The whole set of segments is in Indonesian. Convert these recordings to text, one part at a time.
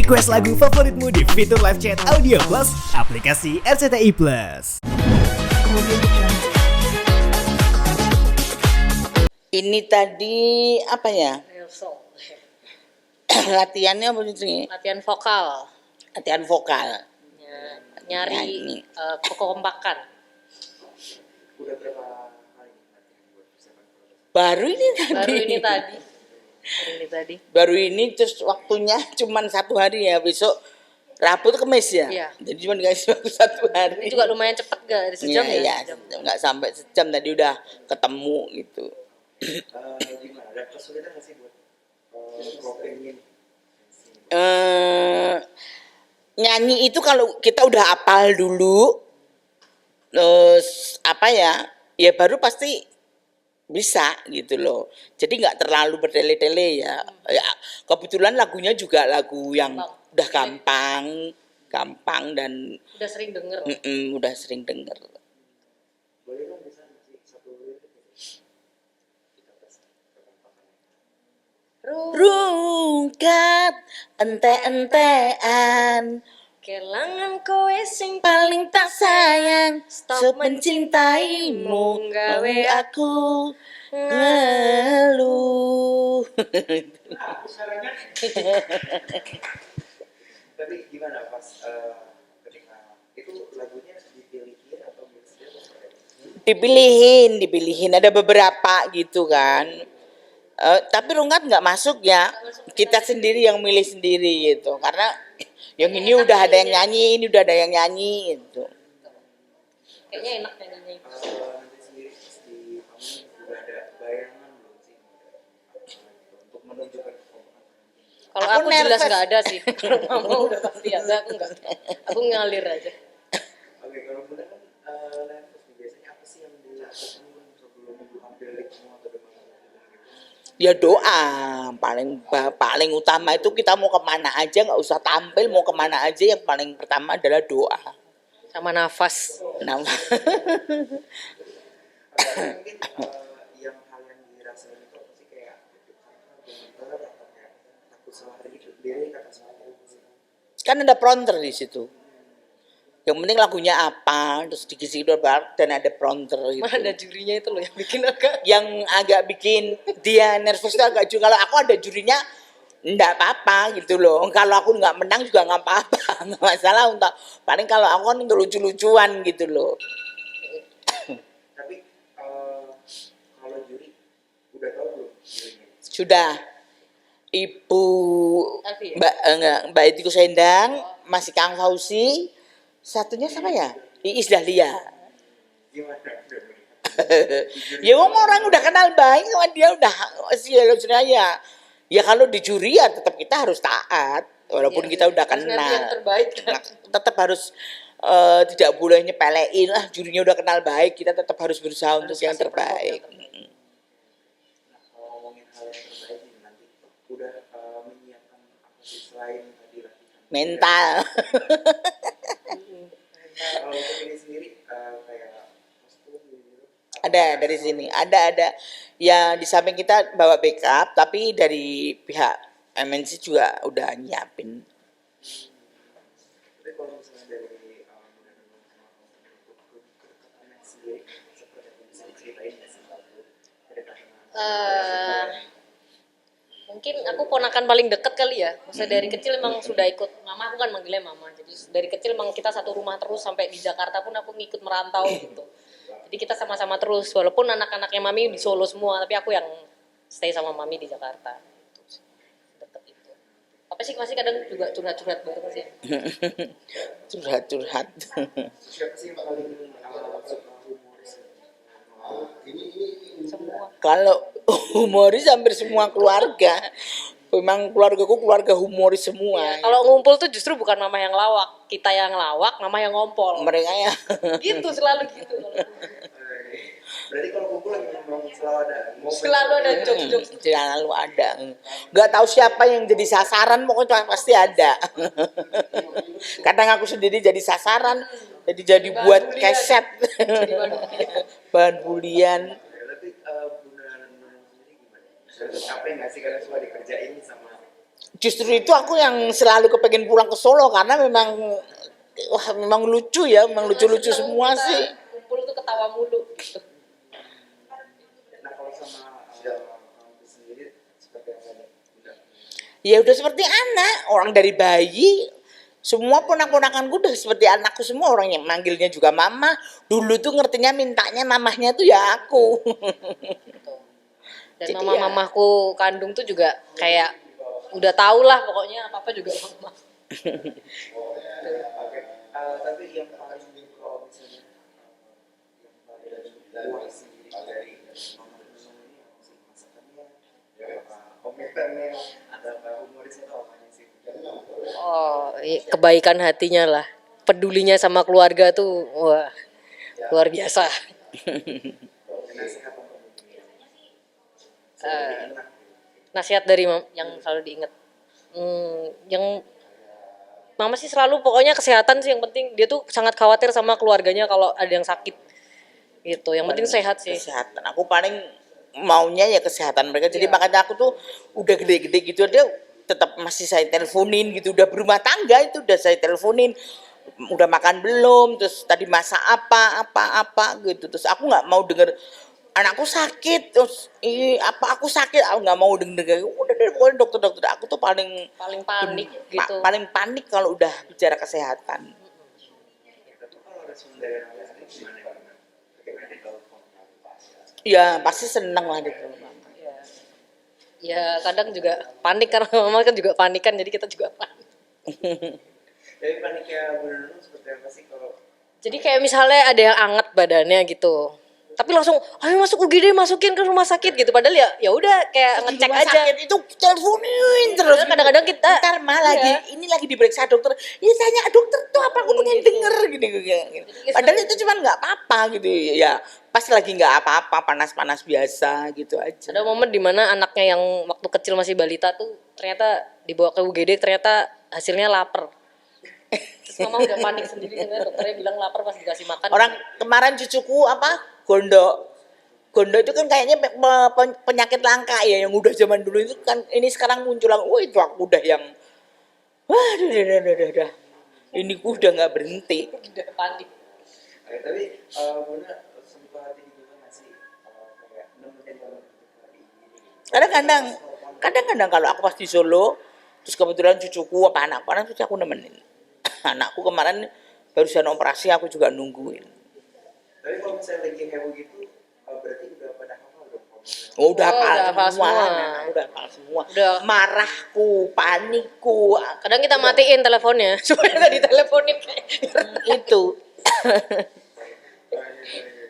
Request lagu favoritmu di fitur live chat Audio Plus, aplikasi RCTI Plus. Ini tadi apa ya? Latihannya apa sih? Latihan vokal. Latihan vokal. Ya, nyari Nyanyi. kekompakan. Udah berapa kali latihan buat persiapan proses? Baru ini tadi. Baru ini terus waktunya cuma 1 hari ya, besok Rabu tuh Kamis ya. Iya. Jadi cuma dikasih waktu 1 hari. Ini juga lumayan cepet gak? Dari sejam Iya, ya? iya, nggak sampai sejam tadi udah ketemu gitu. Gimana? Ada kesulitan nggak sih buat copingin? Nyanyi itu kalau kita udah hafal dulu, terus apa ya baru pasti bisa gitu loh. Jadi nggak terlalu bertele-tele ya. Ya kebetulan lagunya juga lagu yang udah gampang dan Udah sering denger. udah sering denger. Boleh dong bisa ngasih satu lirik kita tes kekompakannya. Rungkat ente-entean Kelangan kowe sing paling tak sayang, Stop mencintaimu gawe gawe aku ngeluh. Tapi gimana pas ketika itu lagunya dipilihin atau biasanya seperti apa? Dipilihin ada beberapa gitu kan. Tapi rungkat nggak masuk ya, kita sendiri yang milih sendiri gitu, karena yang ini udah ada yang nyanyi, ini udah ada yang nyanyi gitu. Kayaknya enak nyanyinya itu. Nanti sendiri pas di panggung udah ada bayangan belum sih untuk menunjukkan kekompakan? Kalau Aku aku jelas nervous. nggak ada sih. Kalau mama udah pasti ada, aku nggak. Aku ngalir aja. Oke, kalau Bunda kan nervous nih, biasanya apa sih yang dilakukan sebelum ambil lirik semua atau demam gitu? Ya doa paling utama itu kita mau kemana aja nggak usah tampil, mau kemana aja yang paling pertama adalah doa. Sama nafas. Nah, Atau mungkin yang hal yang dirasain itu apa sih, kayak gemeter atau kayak takut salah lirik atau salah lirik sih? kan ada prompter di situ. Yang penting lagunya apa, terus dikisi dan ada prompter gitu. Mana ada jurinya itu loh yang bikin agak. Yang agak bikin dia nervous itu agak juga, kalau aku ada jurinya enggak apa-apa gitu loh. Kalau aku nggak menang juga nggak apa-apa, nggak masalah. Untuk paling kalau aku kan lucu-lucuan gitu loh. Tapi kalau juri udah tahu belum jurinya? Sudah Ibu Alfi ya? Mbak Etiku Sendang, masih Kang Fauzi, satunya siapa ya? Iis Dahlia. Gimana? Ya orang udah kenal baik sama dia, udah ya. Ya kalau di juri ya tetap kita harus taat, walaupun Iya, kita udah harus ngasih kenal. yang terbaik. Nah, tetap harus tidak boleh nyepelein lah, jurinya udah kenal baik, kita tetap harus berusaha untuk yang kasih terbaik. Nah, kalau ngomongin hal yang terbaik nih, nanti udah menyiapkan apa sih selain tadi latihan Mental. kalau untuk ini sendiri kayak kostum gitu Ada dari sini, ada ya, di samping kita bawa backup, tapi dari pihak MNC juga udah nyiapin. tapi kalau misalnya dari mudah sama untuk kedekatannya sendiri seperti apa, bisa diceritain nggak sih kedekatan Mungkin aku ponakan paling deket kali ya. Maksudnya dari kecil emang sudah ikut mama, aku kan manggilnya mama. Jadi dari kecil emang kita satu rumah terus, sampai di Jakarta pun aku ngikut merantau gitu. Jadi kita sama-sama terus, walaupun anak-anaknya mami di Solo semua, tapi aku yang stay sama mami di Jakarta. Deket itu. Apa sih masih kadang juga curhat-curhat bareng sih. Curhat-curhat. siapa sih yang paling suka humoris? Semua. Kalau humoris hampir semua keluarga. Memang keluargaku keluarga humoris semua. Ya, kalau ngumpul tuh justru bukan mama yang lawak, kita yang lawak, mama yang ngompol. Mereka ya. Gitu selalu gitu. Berarti kalau kumpul memang selalu ada momen Selalu ada jokes-jokes. Selalu ada. Nggak tahu siapa yang jadi sasaran, pokoknya pasti ada. Kadang aku sendiri jadi sasaran, jadi Bahan buat bulian. keset. Jadi bahan bulian. Bahan bulian. Tapi Bunda Nunung sendiri gimana? Bisa capek nggak sih kadang suka dikerjain sama Justru itu aku yang selalu kepengen pulang ke Solo karena memang wah memang lucu ya, memang lucu-lucu Seneng semua kita sih. kumpul tuh ketawa mulu gitu. Nah kalau sama kamu sendiri seperti apa nih? Ya udah seperti anak, orang dari bayi semua ponak-ponakanku udah seperti anakku semua, orang yang manggilnya juga mama. Dulu tuh ngertinya mintanya mamahnya tuh ya aku. Gitu. Dan Jadi mama-mamaku kandung tuh juga kayak udah tau lah pokoknya apa-apa juga mama. Oke. Tapi yang paling kalau misalnya yang paling puas sendiri dari mama ini apa sih masakannya, apa komentarnya, ada apa humorisnya atau apanya sih? Oh, kebaikan hatinya lah. Pedulinya sama keluarga tuh wah luar biasa. Nasihat apa? Eh, nasihat dari yang selalu diingat. Yang mama sih selalu pokoknya kesehatan sih yang penting. Dia tuh sangat khawatir sama keluarganya kalau ada yang sakit. Gitu. Yang penting sehat sih. Kesehatan. Aku paling maunya ya kesehatan mereka. Jadi Iya. makanya aku tuh udah gede-gede gitu dia tetap masih saya teleponin gitu. Udah berumah tangga itu udah saya teleponin. Udah makan belum? Terus tadi masak apa gitu. Terus aku nggak mau denger anakku sakit terus apa aku sakit aku nggak mau denger udah deh pokoknya dokter aku tuh paling Paling panik gitu. paling panik kalau udah bicara kesehatan. Tapi kalau respon dari anak-anak gimana ya? Bagaimana di telepon? Ya pasti seneng lah gitu. Ya. Ya kadang juga panik karena mama kan juga panik kan jadi kita juga panik. Tapi paniknya Bunda Nunung seperti apa sih kalau Jadi kayak misalnya ada yang anget badannya gitu. Tapi langsung ayo masuk UGD masukin ke rumah sakit gitu padahal ya udah kayak Di ngecek rumah aja. sakit itu teleponin terus. Padahal kadang-kadang kita ntar mah iya. lagi ini lagi diperiksa dokter. Ya tanya dokter tuh apa aku pengen Gitu. denger gitu. Jadi Padahal itu cuman nggak apa-apa gitu ya. Pas lagi nggak apa-apa panas-panas biasa gitu aja. Ada momen dimana anaknya yang waktu kecil masih balita tuh ternyata dibawa ke UGD ternyata hasilnya lapar. Terus mama udah panik sendiri sebenarnya dokternya bilang lapar pas dikasih makan. Orang kemarin cucuku apa gondok. Gondok itu kan kayaknya penyakit langka ya yang udah zaman dulu itu kan ini sekarang muncul lagi. Wah itu aku udah yang wah dah. Ini ku udah nggak berhenti. Udah panik. tapi Bunda sempat ini juga nggak sih kayak nemenin teman hari ini Kadang-kadang kalau aku pas di Solo terus kebetulan cucuku apa anak terus aku nemenin. Anakku kemarin barusan operasi aku juga nungguin. tapi kalau misalnya lagi heboh gitu berarti udah pada hafal dong Oh, udah hafal hafal semua, semua. anak, udah hafal semua. Udah. Marahku, panikku, Kadang kita matiin teleponnya supaya nggak diteleponin kayak. itu.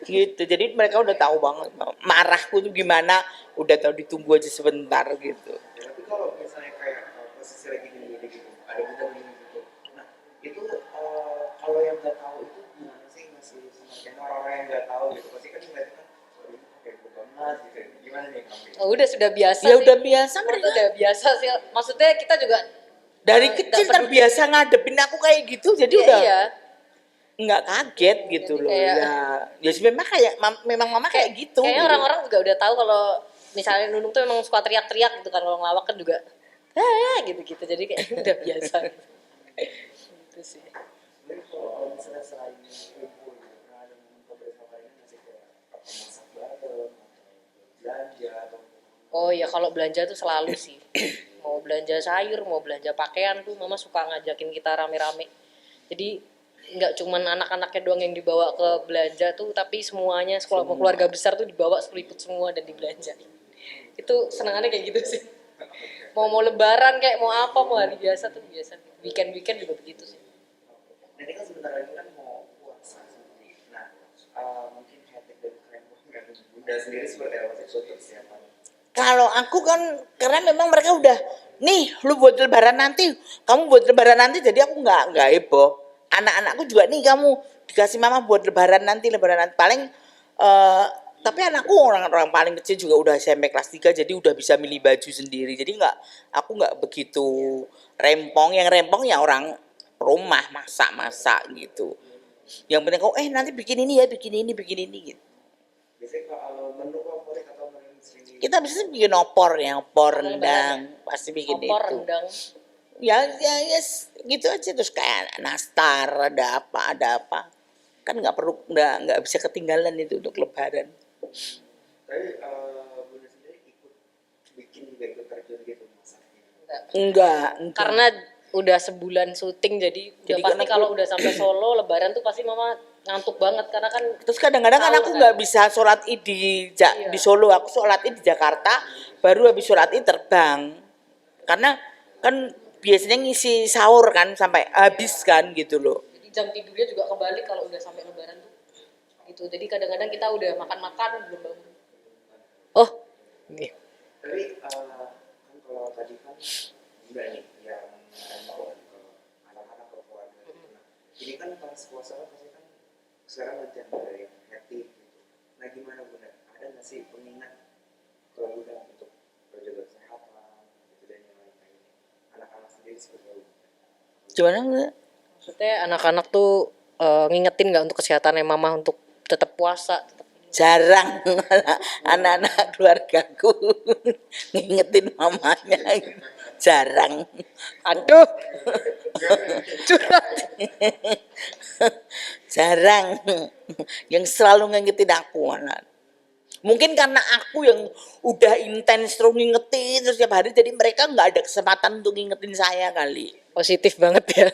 Gitu. Jadi mereka udah tahu banget marahku tuh gimana, udah tahu ditunggu aja sebentar gitu. tapi kalau misalnya kayak posisi lagi di Bunda gitu ada Bunda begini gitu nah itu kalau yang nggak tahu itu gimana sih masih semakin orang-orang yang nggak tahu gitu pasti kan ngeliatnya kan "Oh, ini kok kayak banget gitu gimana nih kamu Oh, udah sudah biasa Ya sih. udah biasa Mereka mereka. udah biasa sih. Maksudnya kita juga Dari nggak kecil peduli. terbiasa ngadepin aku kayak gitu, jadi Iya, udah iya. nggak kaget gitu Jadi loh. kayak- Ya memang kayak memang mama kayak gitu. Kayaknya gitu. orang-orang juga udah tahu kalau misalnya Nunung tuh emang suka teriak-teriak gitu kan kalau ngelawak kan juga gitu-gitu. Jadi kayak udah biasa. Gitu sih. tapi kalau misalnya selain kumpul gitu pernah ada momen kebersamaan ini masih kayak apa masak bareng atau belanja atau Oh ya kalau belanja tuh selalu sih. Mau belanja sayur, mau belanja pakaian tuh mama suka ngajakin kita rame-rame. Jadi nggak cuman anak-anaknya doang yang dibawa ke belanja tuh, tapi semuanya keluarga besar tuh dibawa seliput semua dan dibelanjain. Itu senangannya kayak gitu sih. Mau lebaran kayak mau apa, mau hari biasa tuh biasa. Weekend juga begitu sih. nah ini kan sebentar lagi kan mau puasa sendiri nah mungkin hashtag dan krempong yang Bunda sendiri seperti apa sih untuk persiapan Kalau aku kan karena memang mereka udah nih lu buat lebaran nanti, kamu buat lebaran nanti, jadi aku nggak heboh. Anak-anakku juga nih kamu dikasih mama buat lebaran nanti paling tapi anakku orang-orang paling kecil juga udah SMP kelas 3 jadi udah bisa milih baju sendiri. Jadi aku nggak begitu rempong, yang rempong ya orang rumah masak-masak gitu. Yang penting nanti bikin ini ya, bikin ini gitu. biasanya kalau menu favorit atau menu sering Kita bisa bikin opor ya, opor rendang, pasti bikin Opor, itu. rendang. Ya, gitu aja terus kayak nastar, ada apa. Kan nggak perlu, nggak bisa ketinggalan itu untuk Lebaran. Tapi Bunda sendiri ikut bikin juga ikut terjun gitu masaknya. Enggak. Karena udah sebulan syuting jadi udah Jadi pasti kan kalau udah sampai Solo Lebaran tuh pasti mama ngantuk banget karena kan Terus kadang-kadang kan Tahu aku kan? nggak bisa sholat id Iya. di Solo, aku sholat id di Jakarta, baru habis sholat id terbang. Karena kan biasanya ngisi sahur kan sampai habis kan gitu loh. jadi jam tidurnya juga kebalik kalau udah sampai Lebaran tuh gitu. Jadi kadang-kadang kita udah makan-makan belum bangun. Oh, Tapi kan kalau tadi kan Bunda nih yang mau ke anak-anak ke keluarga gitu. Nah, ini kan pas puasa kan pasti kan sekarang lagi ada yang happy gitu. Nah gimana Bunda? Ada nggak sih pengingat ke Bunda untuk berjaga kesehatan gitu dan yang lain-lain? Anak-anak sendiri seperti apa? Gimana enggak? maksudnya anak-anak tuh ngingetin nggak untuk kesehatannya mama untuk tetap puasa. Jarang anak-anak keluargaku ngingetin mamanya, jarang. Aduh, curhat. Jarang yang selalu ngingetin aku anak. Mungkin karena aku yang udah intens terus ngingetin terus tiap hari, jadi mereka nggak ada kesempatan untuk ngingetin saya kali. Positif banget ya.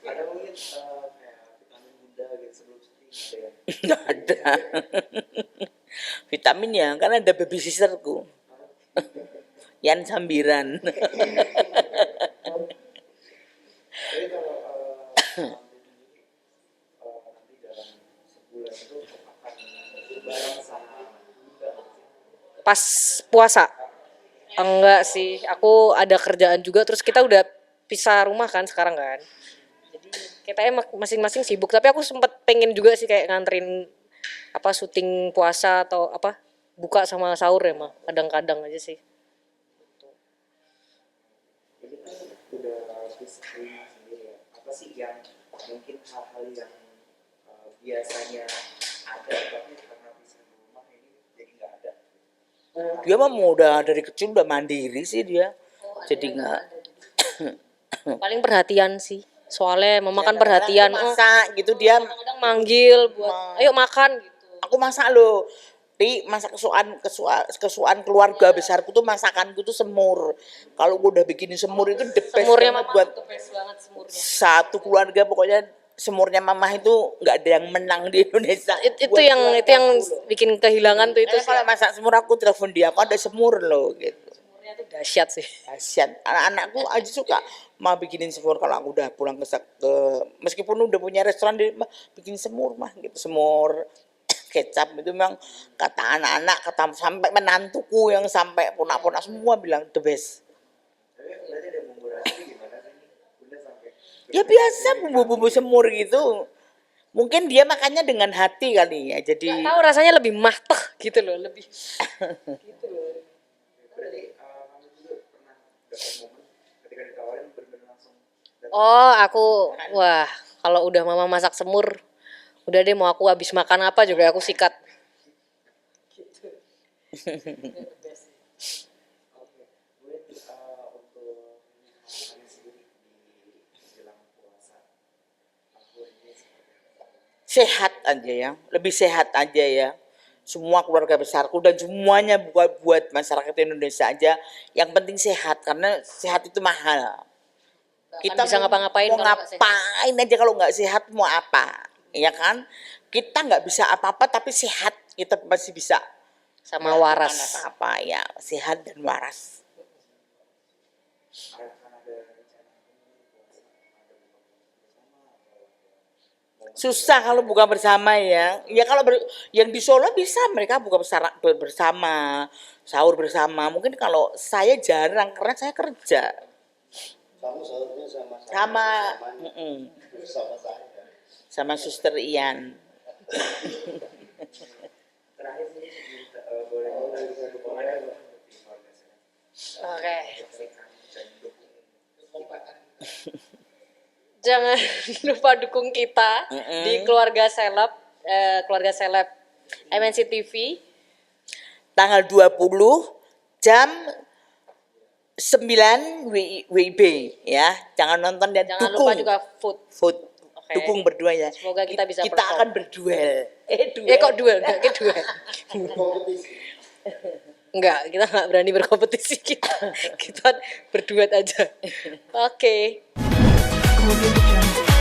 Ada mungkin kayak vitamin Bunda gitu sebelum syuting ada ya? Nggak ada. Vitamin ya, karena ada baby sisterku. Yan Sambiran. Tapi kalau nanti dalam sebulan itu akan bareng sama Bunda nggak sih? Pas puasa enggak sih, aku ada kerjaan juga terus kita udah pisah rumah kan sekarang kan. Jadi kita masing-masing sibuk, tapi aku sempet pengen juga sih kayak nganterin apa syuting puasa atau apa buka sama sahur ya mah kadang-kadang aja sih. Ini kan udah bisa rumah sendiri ya. Apa sih yang mungkin hal-hal yang biasanya ada tapi karena bisa rumah ini jadi nggak ada? Dia mah udah dari kecil udah mandiri sih dia. Jadi nggak. Paling perhatian sih, soalnya mama kan Kadang-kadang perhatian. aku masak gitu dia. Kadang manggil buat ayo makan gitu. Aku masak loh. Di masak kesukaan keluarga besarku tuh, masakanku tuh semur. Kalau gue udah bikinin semur itu the best Semurnya banget mama buat tuh the best banget semurnya. satu keluarga. Pokoknya semurnya mamah itu nggak ada yang menang di Indonesia. Itu Buat yang keluargaku loh. bikin kehilangan tuh itu sih. Kalau masak semur aku telepon dia, aku ada semur loh gitu. Semurnya tuh dahsyat sih. Kasian anak-anakku aja suka mah bikinin semur. Kalau aku udah pulang ke meskipun udah punya restoran dia mah bikin semur mah gitu, semur kecap itu memang kata anak-anak, kata sampai menantuku yang sampai ponak-ponak semua bilang the best. Tapi berarti ada bumbu rasa gimana sih? Bunda sampai Ya biasa bumbu-bumbu semur gitu. Mungkin dia makannya dengan hati kali ya. Jadi Gak tahu rasanya lebih mahteh gitu loh, lebih gitu loh. berarti kamu juga pernah dapat momen ketika ditawarin benar-benar langsung datang. Oh, aku wah, kalau udah mama masak semur, udah deh mau aku habis makan apa juga aku sikat. Oke, kemudian untuk makanan sendiri di jelang puasa, aku ini seperti apa? sehat aja ya, lebih sehat aja ya. Semua keluarga besarku dan semuanya buat masyarakat Indonesia aja. Yang penting sehat, karena sehat itu mahal. Kita bisa ngapa-ngapain mau kalau nggak sehat. ngapain aja kalau nggak sehat mau apa, ya kan? Kita nggak bisa apa-apa tapi sehat kita masih bisa Sama melakukan waras. apa-apa ya, sehat dan waras. Akan ada rencana puasa, ada buka bersama atau Susah kalau buka bersama ya. Ya kalau yang di Solo bisa mereka buka bersama, sahur bersama. Mungkin kalau saya jarang karena saya kerja. Kamu sahurnya sama Sama sama saya. sama Suster Ian. terakhir sih boleh minta dukungannya di keluarga saya. Oke. Saksikan dan dukung kita. Jangan lupa dukung kita di keluarga seleb MNC TV. tanggal 20 jam 9 WIB ya. Jangan nonton dan Jangan dukung. lupa juga food. Food. Oke. Dukung berdua ya. Semoga kita bisa Kita perform. akan berduel. Kok duel? Enggak, duel. kompetisi. Enggak, kita nggak berani berkompetisi kita. Kita berduet aja. Oke. Audio Jungle.